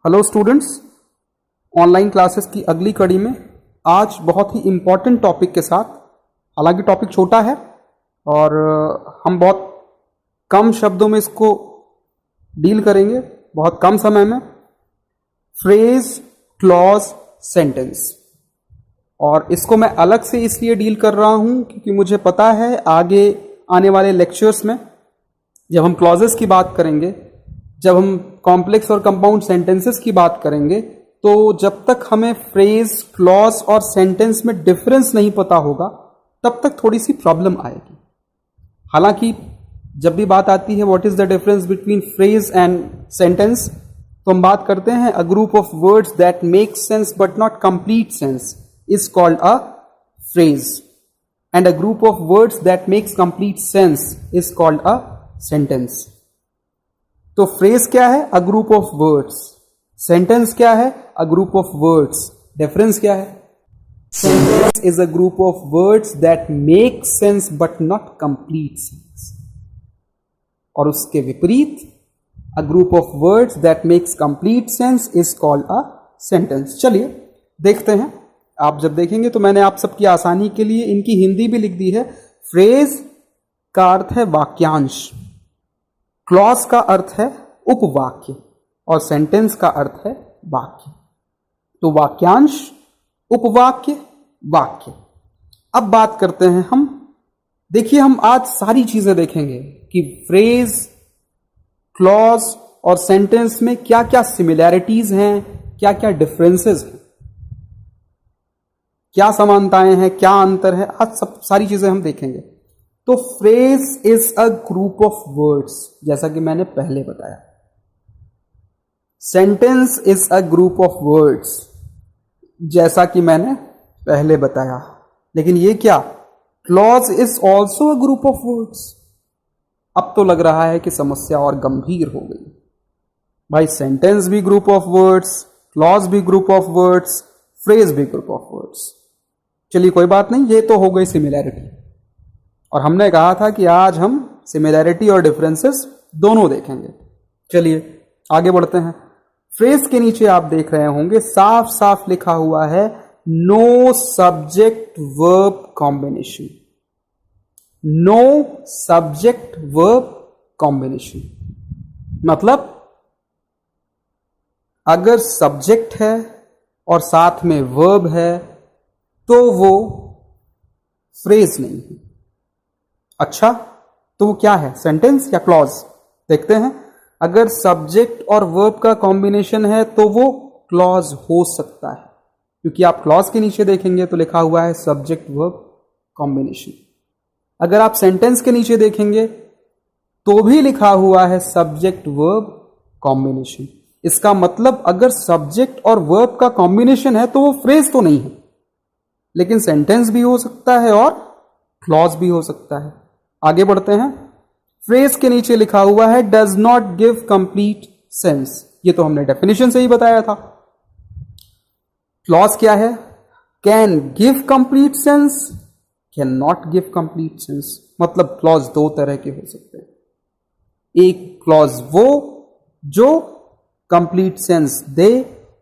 Hello students, online classes की अगली कड़ी में आज बहुत ही इम्पॉर्टेंट टॉपिक के साथ, हालांकि टॉपिक छोटा है और हम बहुत कम शब्दों में इसको डील करेंगे, बहुत कम समय में। Phrase, clause, sentence. और इसको मैं अलग से इसलिए डील कर रहा हूं क्योंकि मुझे पता है आगे आने वाले लेक्चर्स में जब हम क्लॉजेस की बात करेंगे, जब हम कॉम्प्लेक्स और कंपाउंड सेंटेंसेस की बात करेंगे, तो जब तक हमें फ्रेज, क्लॉज और सेंटेंस में डिफरेंस नहीं पता होगा तब तक थोड़ी सी प्रॉब्लम आएगी। हालांकि जब भी बात आती है what is the difference between phrase and sentence, तो हम बात करते हैं a group of words that make sense but not complete sense is called a phrase, and a group of words that makes complete sense is called a sentence. तो phrase क्या है? A group of words. Sentence क्या है? A group of words. Difference क्या है? Sentence is a group of words that make sense but not complete sense, और उसके विपरीत a group of words that makes complete sense is called a sentence. चलिए देखते हैं। आप जब देखेंगे तो मैंने आप सबकी आसानी के लिए इनकी हिंदी भी लिख दी है। फ्रेज का अर्थ है वाक्यांश, क्लॉज का अर्थ है उपवाक्य, और सेंटेंस का अर्थ है वाक्य। तो वाक्यांश, उपवाक्य, वाक्य। अब बात करते हैं हम। देखिए, हम आज सारी चीजें देखेंगे कि फ्रेज, क्लॉज और सेंटेंस में क्या क्या सिमिलैरिटीज हैं, क्या क्या डिफरेंसेस हैं, क्या समानताएं हैं, क्या अंतर है। आज सब सारी चीजें हम देखेंगे। तो phrase is a group of words, जैसा कि मैंने पहले बताया। Sentence is a group of words, जैसा कि मैंने पहले बताया। लेकिन ये क्या? Clause is also a group of words. अब तो लग रहा है कि समस्या और गंभीर हो गई। भाई, सेंटेंस भी ग्रुप ऑफ वर्ड्स, क्लॉज भी ग्रुप ऑफ वर्ड्स, फ्रेज भी ग्रुप ऑफ वर्ड्स। चलिए कोई बात नहीं, ये तो हो गई सिमिलैरिटी। और हमने कहा था कि आज हम सिमिलैरिटी और डिफरेंसेस दोनों देखेंगे। चलिए आगे बढ़ते हैं। फ्रेज के नीचे आप देख रहे होंगे साफ साफ लिखा हुआ है no subject verb combination. No subject verb combination मतलब अगर सब्जेक्ट है और साथ में वर्ब है तो वो फ्रेज नहीं है। अच्छा, तो वो क्या है? सेंटेंस या क्लॉज? देखते हैं। अगर सब्जेक्ट और वर्ब का कॉम्बिनेशन है तो वो क्लॉज हो सकता है, क्योंकि आप क्लॉज के नीचे देखेंगे तो लिखा हुआ है सब्जेक्ट वर्ब कॉम्बिनेशन। अगर आप सेंटेंस के नीचे देखेंगे तो भी लिखा हुआ है सब्जेक्ट वर्ब कॉम्बिनेशन। इसका मतलब अगर सब्जेक्ट और वर्ब का कॉम्बिनेशन है तो वो फ्रेज तो नहीं है, लेकिन सेंटेंस भी हो सकता है और क्लॉज भी हो सकता है। आगे बढ़ते हैं। फ्रेज के नीचे लिखा हुआ है does not give complete sense. ये तो हमने डेफिनेशन से ही बताया था। क्लॉज क्या है? Can give complete sense, can not give complete sense. मतलब क्लॉज दो तरह के हो सकते हैं। एक क्लॉज वो जो कंप्लीट सेंस दे,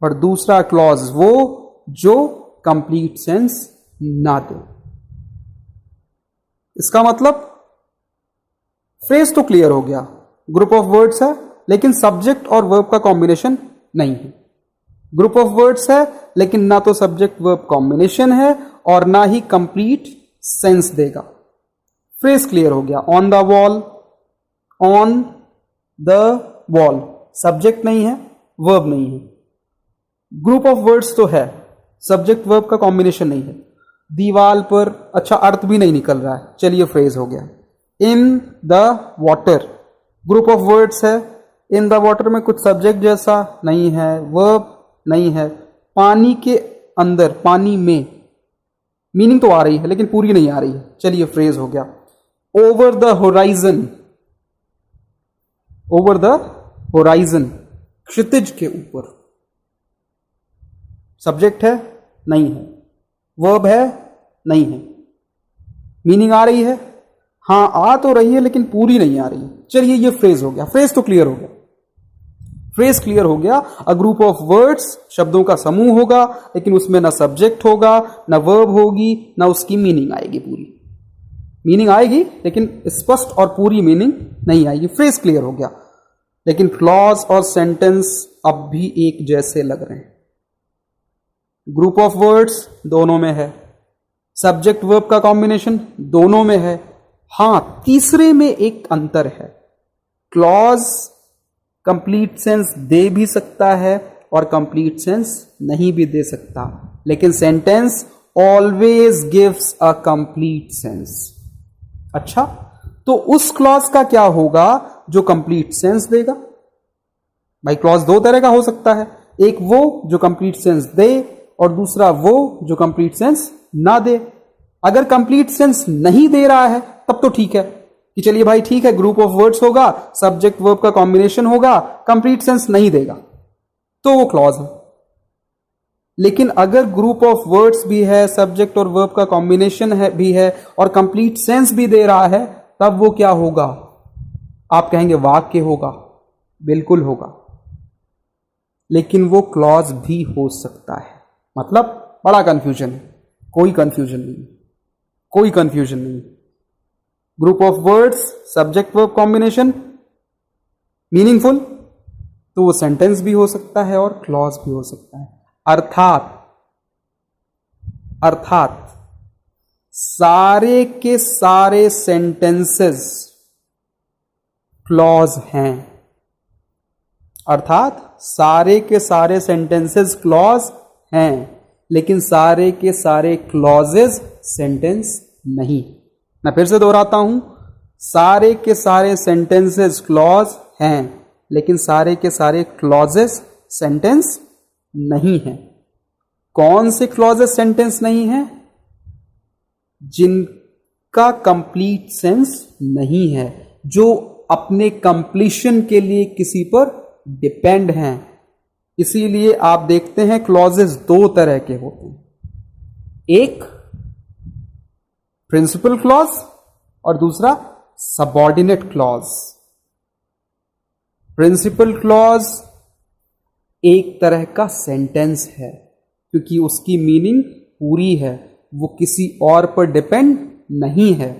और दूसरा क्लॉज वो जो कंप्लीट सेंस ना दे। इसका मतलब फ्रेज तो क्लियर हो गया, ग्रुप ऑफ वर्ड्स है लेकिन सब्जेक्ट और वर्ब का कॉम्बिनेशन नहीं है। ग्रुप ऑफ वर्ड्स है लेकिन ना तो सब्जेक्ट वर्ब कॉम्बिनेशन है और ना ही कंप्लीट सेंस देगा। फ्रेज क्लियर हो गया। On the wall, on the wall subject नहीं है, वर्ब नहीं है। ग्रुप ऑफ वर्ड्स तो है, सब्जेक्ट वर्ब का कॉम्बिनेशन नहीं है। दीवाल पर, अच्छा अर्थ भी नहीं निकल रहा है, चलिए फ्रेज हो गया। In the water group of words है। इन द वाटर में कुछ सब्जेक्ट जैसा नहीं है, वर्ब नहीं है। पानी के अंदर, पानी में, मीनिंग तो आ रही है लेकिन पूरी नहीं आ रही है, चलिए फ्रेज हो गया। Over the horizon, over the horizon क्षितिज के ऊपर। सब्जेक्ट है? नहीं है। वर्ब है? नहीं है। मीनिंग आ रही है? हाँ, आ तो रही है लेकिन पूरी नहीं आ रही है। चलिए ये फ्रेज हो गया। फ्रेज तो क्लियर हो गया। फ्रेज क्लियर हो गया। अ ग्रुप ऑफ वर्ड्स, शब्दों का समूह होगा, लेकिन उसमें ना सब्जेक्ट होगा, ना वर्ब होगी, ना उसकी मीनिंग आएगी। पूरी मीनिंग आएगी लेकिन स्पष्ट और पूरी मीनिंग नहीं आएगी। फ्रेज क्लियर हो गया। लेकिन क्लॉज और सेंटेंस अब भी एक जैसे लग रहे हैं। ग्रुप ऑफ वर्ड्स दोनों में है, सब्जेक्ट वर्ब का कॉम्बिनेशन दोनों में है। हां, तीसरे में एक अंतर है। क्लॉज कंप्लीट सेंस दे भी सकता है और कंप्लीट सेंस नहीं भी दे सकता, लेकिन sentence always gives a complete sense. अच्छा, तो उस क्लॉज का क्या होगा जो कंप्लीट सेंस देगा? भाई क्लॉज दो तरह का हो सकता है, एक वो जो कंप्लीट सेंस दे और दूसरा वो जो कंप्लीट सेंस ना दे। अगर कंप्लीट सेंस नहीं दे रहा है तब तो ठीक है कि चलिए भाई ठीक है, ग्रुप ऑफ वर्ड्स होगा, सब्जेक्ट वर्ब का कॉम्बिनेशन होगा, कंप्लीट सेंस नहीं देगा तो वो क्लॉज है। लेकिन अगर ग्रुप ऑफ वर्ड्स भी है, सब्जेक्ट और वर्ब का कॉम्बिनेशन है भी है और कंप्लीट सेंस भी दे रहा है, तब वो क्या होगा? आप कहेंगे वाक्य होगा। बिल्कुल होगा, लेकिन वो क्लॉज भी हो सकता है। मतलब बड़ा कंफ्यूजन है। कोई कंफ्यूजन नहीं, कोई कंफ्यूजन नहीं। Group of words, subject verb combination meaningful, तो वो सेंटेंस भी हो सकता है और क्लॉज भी हो सकता है। अर्थात सारे के सारे सेंटेंसेस क्लॉज हैं। अर्थात सारे के सारे सेंटेंसेस क्लॉज हैं, लेकिन सारे के सारे क्लॉजेस सेंटेंस नहीं। मैं फिर से दोहराता हूं, सारे के सारे सेंटेंसेस क्लॉज हैं, लेकिन सारे के सारे क्लॉजेस सेंटेंस नहीं हैं। कौन से क्लॉजेस सेंटेंस नहीं हैं? जिनका कंप्लीट सेंस नहीं है, जो अपने कंप्लीशन के लिए किसी पर डिपेंड हैं। इसीलिए आप देखते हैं क्लॉजेस दो तरह के होते हैं, एक प्रिंसिपल क्लॉज और दूसरा सबऑर्डिनेट क्लॉज। प्रिंसिपल क्लॉज एक तरह का सेंटेंस है क्योंकि उसकी मीनिंग पूरी है, वो किसी और पर डिपेंड नहीं है।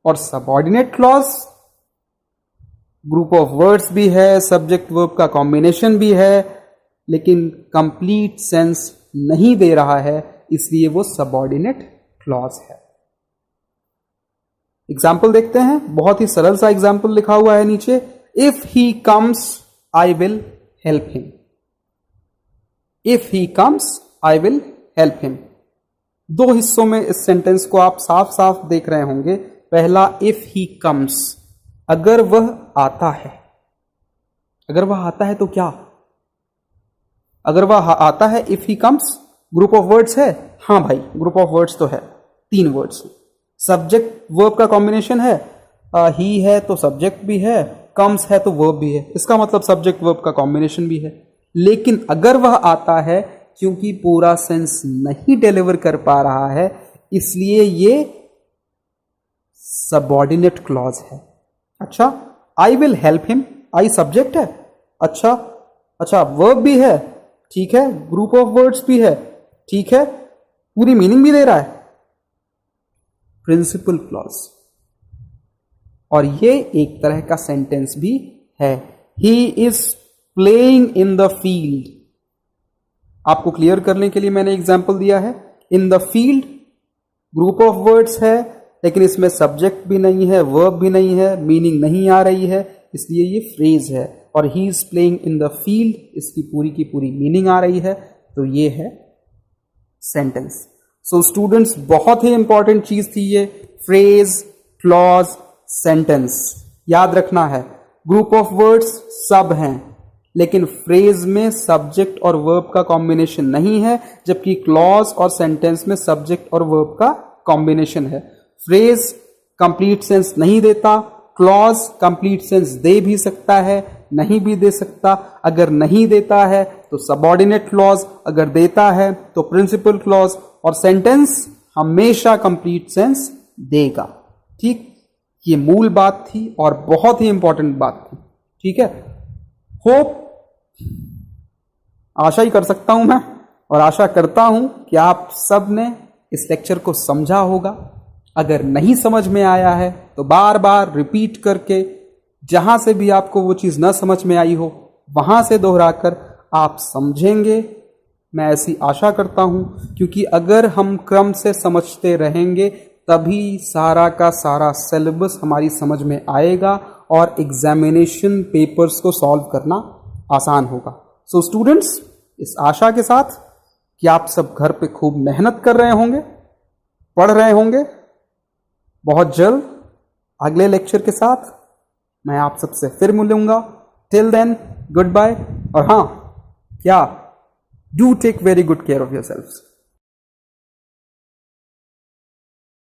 और subordinate clause group of words भी है, सब्जेक्ट वर्ब का कॉम्बिनेशन भी है, लेकिन कंप्लीट सेंस नहीं दे रहा है, इसलिए वो सबऑर्डिनेट क्लॉज है। एग्जाम्पल देखते हैं, बहुत ही सरल सा एग्जाम्पल लिखा हुआ है नीचे। If he comes I will help him. If he comes I will help him. दो हिस्सों में इस सेंटेंस को आप साफ साफ देख रहे होंगे। पहला, इफ ही कम्स, अगर वह आता है। अगर वह आता है तो क्या? अगर वह आता है, if he comes, group of words है। हां भाई, ग्रुप ऑफ वर्ड्स तो है, 3 वर्ड्स। सब्जेक्ट वर्ब का कॉम्बिनेशन है, ही है तो सब्जेक्ट भी है, कम्स है तो वर्ब भी है, इसका मतलब सब्जेक्ट वर्ब का कॉम्बिनेशन भी है। लेकिन अगर वह आता है, क्योंकि पूरा सेंस नहीं डिलीवर कर पा रहा है, इसलिए ये सबऑर्डिनेट क्लॉज है। अच्छा, I will help him, I subject है। अच्छा वर्ब भी है, ठीक है, ग्रुप ऑफ वर्ड्स भी है, ठीक है, पूरी मीनिंग भी दे रहा है, प्रिंसिपल क्लॉज। और ये एक तरह का सेंटेंस भी है। He is playing in the field. आपको क्लियर करने के लिए मैंने एग्जाम्पल दिया है। In the field group of words है, लेकिन इसमें सब्जेक्ट भी नहीं है, वर्ब भी नहीं है, मीनिंग नहीं आ रही है, इसलिए ये फ्रेज है। और he is playing in the field, इसकी पूरी की पूरी मीनिंग आ रही है, तो ये है सेंटेंस। सो स्टूडेंट्स, बहुत ही इंपॉर्टेंट चीज थी ये, फ्रेज, क्लॉज, सेंटेंस। याद रखना है, ग्रुप ऑफ वर्ड्स सब हैं, लेकिन फ्रेज में सब्जेक्ट और वर्ब का कॉम्बिनेशन नहीं है, जबकि क्लॉज और सेंटेंस में सब्जेक्ट और वर्ब का कॉम्बिनेशन है। फ्रेज कंप्लीट सेंस नहीं देता, क्लॉज कंप्लीट सेंस दे भी सकता है, नहीं भी दे सकता। अगर नहीं देता है तो सबऑर्डिनेट क्लॉज, अगर देता है तो प्रिंसिपल क्लॉज, और सेंटेंस हमेशा कंप्लीट सेंस देगा। ठीक, ये मूल बात थी और बहुत ही इंपॉर्टेंट बात थी। ठीक है, होप आशा ही कर सकता हूं मैं, और आशा करता हूं कि आप सब ने इस लेक्चर को समझा होगा। अगर नहीं समझ में आया है तो बार बार रिपीट करके, जहां से भी आपको वो चीज़ न समझ में आई हो वहां से दोहराकर आप समझेंगे, मैं ऐसी आशा करता हूं। क्योंकि अगर हम क्रम से समझते रहेंगे तभी सारा का सारा सिलेबस हमारी समझ में आएगा और एग्जामिनेशन पेपर्स को सॉल्व करना आसान होगा। सो स्टूडेंट्स, इस आशा के साथ कि आप सब घर पे खूब मेहनत कर रहे होंगे, पढ़ रहे होंगे, बहुत जल्द अगले लेक्चर के साथ मैं आप सबसे फिर मिलूंगा। Till then, goodbye. और हाँ, क्या, do take very good care of yourselves.